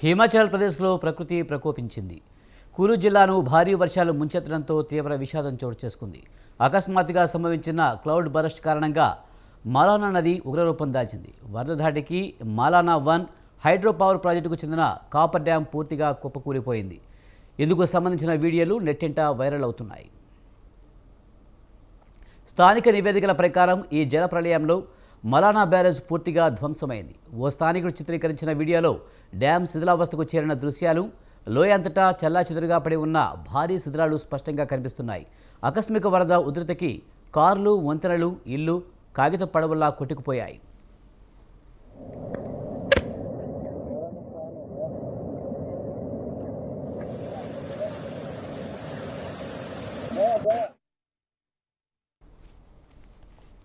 హిమాచల్ ప్రదేశ్లో ప్రకృతి ప్రకోపించింది. కులు జిల్లాను భారీ వర్షాలు ముంచెత్తడంతో తీవ్ర విషాదం చోటు చేసుకుంది. అకస్మాత్తుగా సంభవించిన క్లౌడ్ బరస్ట్ కారణంగా మాలానా నది ఉగ్రరూపం దాల్చింది. వరద ధాటికి మాలానా 1 హైడ్రో పవర్ ప్రాజెక్టుకు చెందిన కాపర్ డ్యాం పూర్తిగా కుప్పకూలిపోయింది. ఇందుకు సంబంధించిన వీడియోలు నెట్టింట వైరల్ అవుతున్నాయి. స్థానిక నివేదికల ప్రకారం ఈ జల ప్రళయంలో మలానా బ్యారేజ్ పూర్తిగా ధ్వంసమైంది. ఓ స్థానికుడు చిత్రీకరించిన వీడియోలో డ్యాం శిథిలావస్థకు చేరిన దృశ్యాలు, లోయ అంతటా చెల్లాచెదురుగా పడి ఉన్న భారీ శిథిలాలు స్పష్టంగా కనిపిస్తున్నాయి. ఆకస్మిక వరద ఉధృతికి కార్లు, వంతెనలు, ఇల్లు కాగిత పడవల్లా కొట్టుకుపోయాయి.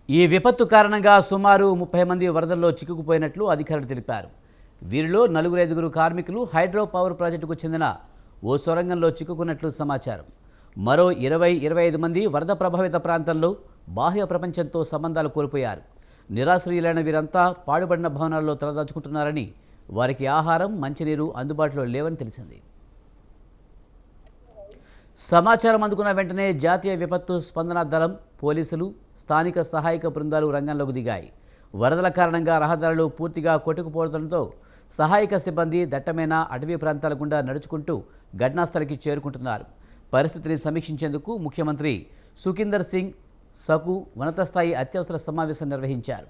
ఈ విపత్తు కారణంగా సుమారు 30 మంది వరదల్లో చిక్కుకుపోయినట్లు అధికారులు తెలిపారు. వీరిలో 4-5 కార్మికులు హైడ్రో పవర్ ప్రాజెక్టుకు చెందిన ఓ సొరంగంలో చిక్కుకున్నట్లు సమాచారం. మరో 20-25 మంది వరద ప్రభావిత ప్రాంతంలో బాహ్య ప్రపంచంతో సంబంధాలు కోల్పోయారు. నిరాశ్రయులైన వీరంతా పాడుబడిన భవనాల్లో తలదాచుకుంటున్నారని, వారికి ఆహారం, మంచినీరు అందుబాటులో లేవని తెలిసింది. సమాచారం అందుకున్న వెంటనే జాతీయ విపత్తు స్పందన దళం, పోలీసులు, స్థానిక సహాయక బృందాలు రంగంలోకి దిగాయి. వరదల కారణంగా రహదారులు పూర్తిగా కొట్టుకుపోవడంతో సహాయక సిబ్బంది దట్టమైన అటవీ ప్రాంతాల గుండా నడుచుకుంటూ ఘటనాస్థలికి చేరుకుంటున్నారు. పరిస్థితిని సమీక్షించేందుకు ముఖ్యమంత్రి సుఖిందర్ సింగ్ సకు ఉన్నత స్థాయి అత్యవసర సమావేశం నిర్వహించారు.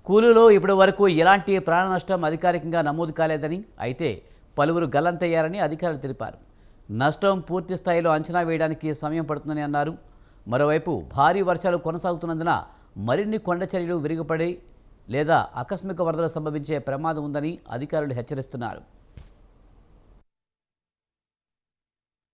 కూలులో ఇప్పటి వరకు ఎలాంటి ప్రాణ నష్టం అధికారికంగా నమోదు కాలేదని, అయితే పలువురు గల్లంతయ్యారని అధికారులు తెలిపారు. నష్టం పూర్తి స్థాయిలో అంచనా వేయడానికి సమయం పడుతుందని అన్నారు. మరోవైపు భారీ వర్షాలు కొనసాగుతున్నందున మరిన్ని కొండ చర్యలు విరిగిపడి లేదా ఆకస్మిక వరదలు సంభవించే ప్రమాదం ఉందని అధికారులు హెచ్చరిస్తున్నారు.